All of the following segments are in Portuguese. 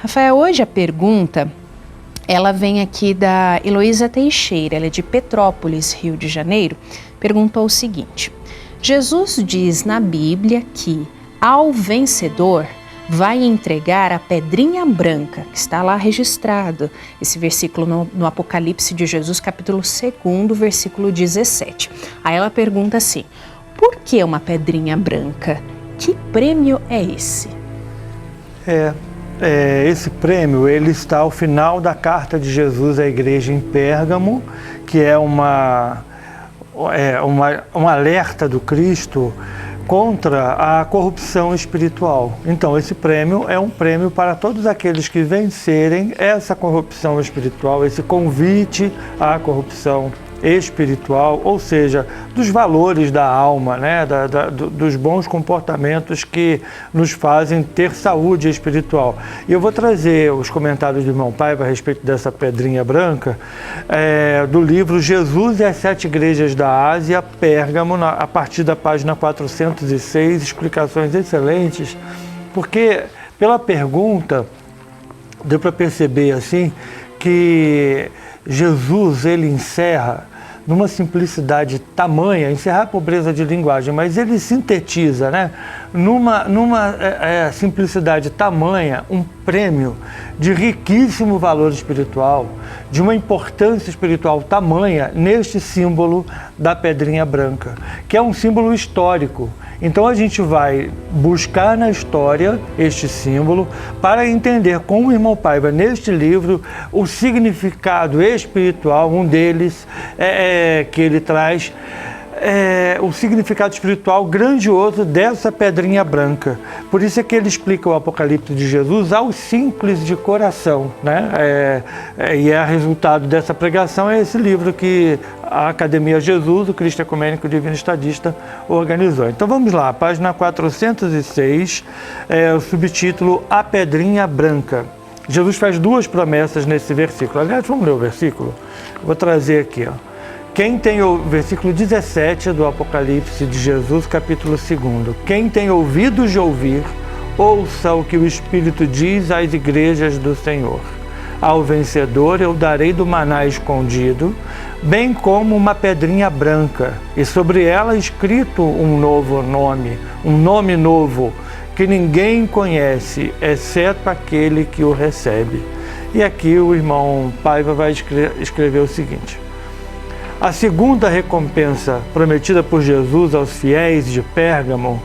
Rafael, hoje a pergunta, ela vem aqui da Heloísa Teixeira, ela é de Petrópolis, Rio de Janeiro, perguntou o seguinte: Jesus diz na Bíblia que ao vencedor vai entregar a pedrinha branca, que está lá registrado, esse versículo no Apocalipse de Jesus, capítulo 2, versículo 17. Aí ela pergunta assim: por que uma pedrinha branca? Que prêmio é esse? Esse prêmio ele está ao final da carta de Jesus à igreja em Pérgamo, que é um alerta do Cristo contra a corrupção espiritual. Então, esse prêmio é um prêmio para todos aqueles que vencerem essa corrupção espiritual, esse convite à corrupção espiritual, ou seja, dos valores da alma, né? Dos bons comportamentos que nos fazem ter saúde espiritual. E eu vou trazer os comentários do irmão Paiva a respeito dessa pedrinha branca, do livro Jesus e as Sete Igrejas da Ásia, Pérgamo, a partir da página 406, explicações excelentes, porque pela pergunta deu para perceber assim que Jesus, ele encerra numa simplicidade tamanha, encerrar a pobreza de linguagem, mas ele sintetiza, né, numa simplicidade tamanha, um prêmio de riquíssimo valor espiritual, de uma importância espiritual tamanha neste símbolo da pedrinha branca, que é um símbolo histórico. Então a gente vai buscar na história este símbolo para entender com o irmão Paiva neste livro o significado espiritual, um deles que ele traz, o significado espiritual grandioso dessa pedrinha branca. Por isso é que ele explica o Apocalipse de Jesus aos simples de coração, né? E resultado dessa pregação é esse livro que a Academia Jesus, o Cristo Ecumênico Divino Estadista, organizou. Então vamos lá, página 406, o subtítulo A Pedrinha Branca. Jesus faz duas promessas nesse versículo. Aliás, vamos ler o versículo? Vou trazer aqui, ó. Quem tem o versículo 17 do Apocalipse de Jesus, capítulo 2. Quem tem ouvidos de ouvir, ouça o que o Espírito diz às igrejas do Senhor. Ao vencedor eu darei do maná escondido, bem como uma pedrinha branca, e sobre ela escrito um novo nome, um nome novo, que ninguém conhece, exceto aquele que o recebe. E aqui o irmão Paiva vai escrever o seguinte: a segunda recompensa prometida por Jesus aos fiéis de Pérgamo,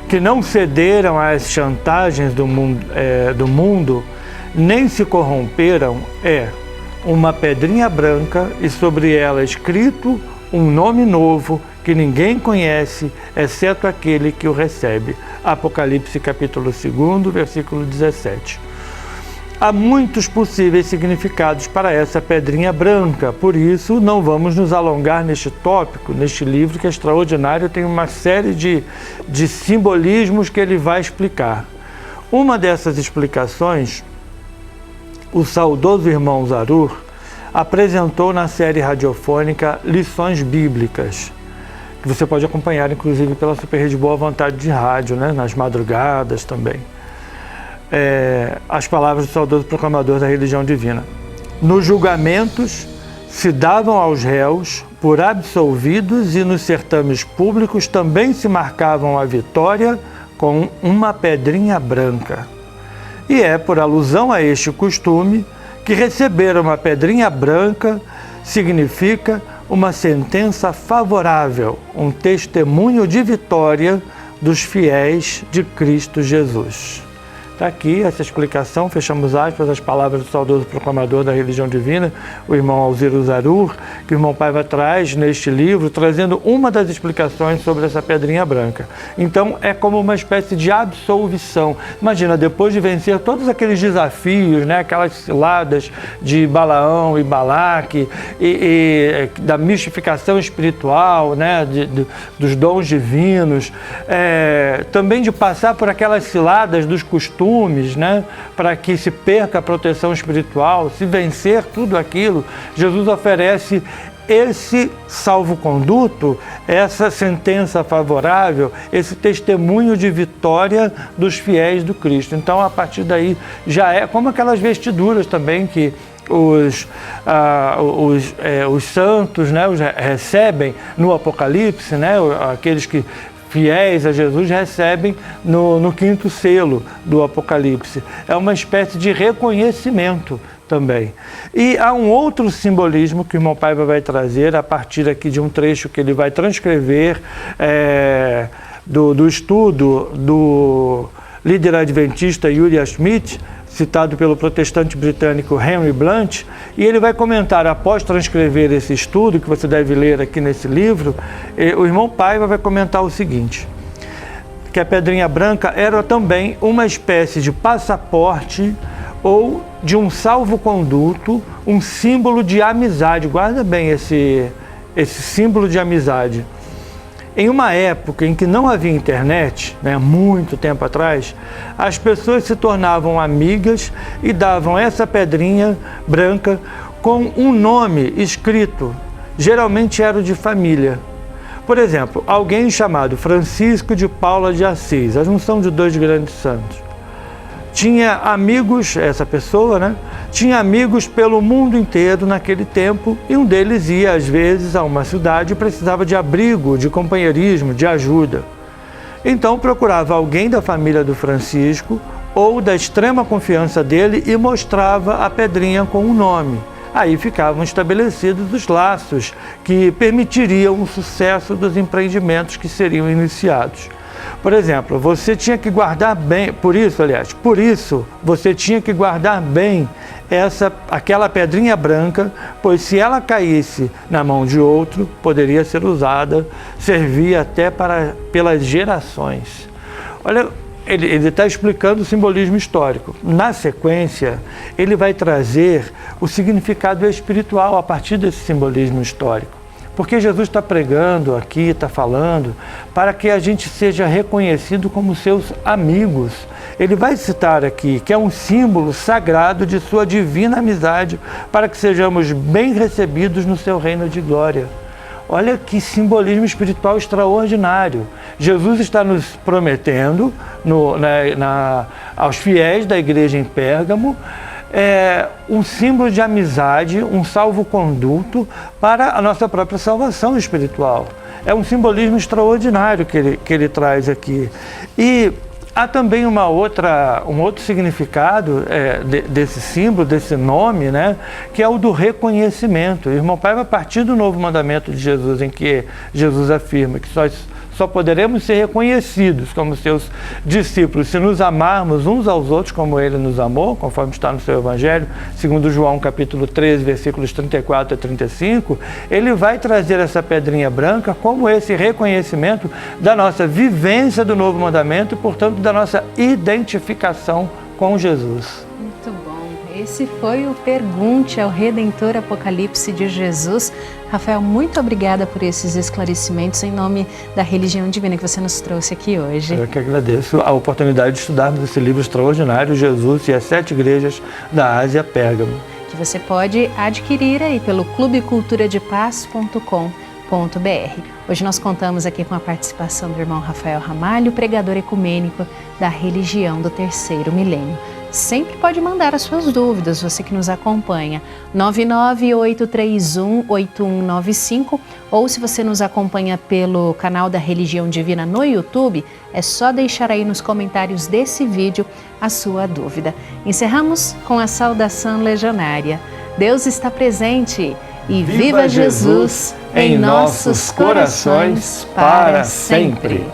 que não cederam às chantagens do mundo, nem se corromperam, é uma pedrinha branca e sobre ela escrito um nome novo que ninguém conhece, exceto aquele que o recebe. Apocalipse capítulo 2, versículo 17. Há muitos possíveis significados para essa pedrinha branca, por isso não vamos nos alongar neste tópico, neste livro que é extraordinário, tem uma série de simbolismos que ele vai explicar. Uma dessas explicações, o saudoso irmão Zarur apresentou na série radiofônica Lições Bíblicas, que você pode acompanhar inclusive pela Super Rede Boa Vontade de Rádio, né, nas madrugadas também. As palavras do saudoso proclamador da religião divina. Nos julgamentos se davam aos réus por absolvidos e nos certames públicos também se marcavam a vitória com uma pedrinha branca. E é por alusão a este costume que receber uma pedrinha branca significa uma sentença favorável, um testemunho de vitória dos fiéis de Cristo Jesus. Está aqui essa explicação, fechamos aspas, as palavras do saudoso proclamador da religião divina, o irmão Alziro Zarur, que o irmão Paiva traz neste livro, trazendo uma das explicações sobre essa pedrinha branca. Então, é como uma espécie de absolvição. Imagina, depois de vencer todos aqueles desafios, né, aquelas ciladas de Balaão e Balaque, e da mistificação espiritual, né, dos dons divinos, também de passar por aquelas ciladas dos costumes, né, para que se perca a proteção espiritual, se vencer tudo aquilo, Jesus oferece esse salvo-conduto, essa sentença favorável, esse testemunho de vitória dos fiéis do Cristo. Então, a partir daí, já é como aquelas vestiduras também que os santos, né, recebem no Apocalipse, né, aqueles que fiéis a Jesus recebem no quinto selo do Apocalipse. É uma espécie de reconhecimento também. E há um outro simbolismo que o irmão Paiva vai trazer a partir aqui de um trecho que ele vai transcrever do estudo do líder adventista Uriah Smith, citado pelo protestante britânico Henry Blunt, e ele vai comentar, após transcrever esse estudo, que você deve ler aqui nesse livro, o irmão Paiva vai comentar o seguinte, que a pedrinha branca era também uma espécie de passaporte ou de um salvo-conduto, um símbolo de amizade. Guarda bem esse símbolo de amizade. Em uma época em que não havia internet, né, muito tempo atrás, as pessoas se tornavam amigas e davam essa pedrinha branca com um nome escrito, geralmente era o de família. Por exemplo, alguém chamado Francisco de Paula de Assis, a junção de dois grandes santos. Tinha amigos, essa pessoa, né? Tinha amigos pelo mundo inteiro naquele tempo e um deles ia, às vezes, a uma cidade e precisava de abrigo, de companheirismo, de ajuda. Então procurava alguém da família do Francisco ou da extrema confiança dele e mostrava a pedrinha com um nome. Aí ficavam estabelecidos os laços que permitiriam o sucesso dos empreendimentos que seriam iniciados. Por exemplo, você tinha que guardar bem, por isso você tinha que guardar bem aquela pedrinha branca, pois se ela caísse na mão de outro, poderia ser usada, servir até pelas gerações. Olha, ele está explicando o simbolismo histórico. Na sequência, ele vai trazer o significado espiritual a partir desse simbolismo histórico. Porque Jesus está pregando aqui, está falando, para que a gente seja reconhecido como seus amigos. Ele vai citar aqui que é um símbolo sagrado de sua divina amizade, para que sejamos bem recebidos no seu reino de glória. Olha que simbolismo espiritual extraordinário. Jesus está nos prometendo aos fiéis da igreja em Pérgamo, um símbolo de amizade, um salvo-conduto para a nossa própria salvação espiritual. É um simbolismo extraordinário que ele traz aqui. E há também um outro significado desse símbolo, desse nome, né, que é o do reconhecimento. O irmão Paiva, a partir do novo mandamento de Jesus, em que Jesus afirma que só poderemos ser reconhecidos como seus discípulos se nos amarmos uns aos outros como ele nos amou, conforme está no seu Evangelho, segundo João capítulo 13, versículos 34 a 35, ele vai trazer essa pedrinha branca como esse reconhecimento da nossa vivência do novo mandamento e, portanto, da nossa identificação com Jesus. Muito bom. Esse foi o Pergunte ao Redentor Apocalipse de Jesus. Rafael, muito obrigada por esses esclarecimentos em nome da religião divina que você nos trouxe aqui hoje. Eu que agradeço a oportunidade de estudarmos esse livro extraordinário, Jesus e as 7 igrejas da Ásia, Pérgamo. Que você pode adquirir aí pelo clubeculturadepaz.com.br. Hoje nós contamos aqui com a participação do irmão Rafael Ramalho, pregador ecumênico da religião do terceiro milênio. Sempre pode mandar as suas dúvidas, você que nos acompanha, 998318195, ou se você nos acompanha pelo canal da Religião Divina no YouTube, é só deixar aí nos comentários desse vídeo a sua dúvida. Encerramos com a saudação legionária. Deus está presente e viva Jesus em nossos corações para sempre!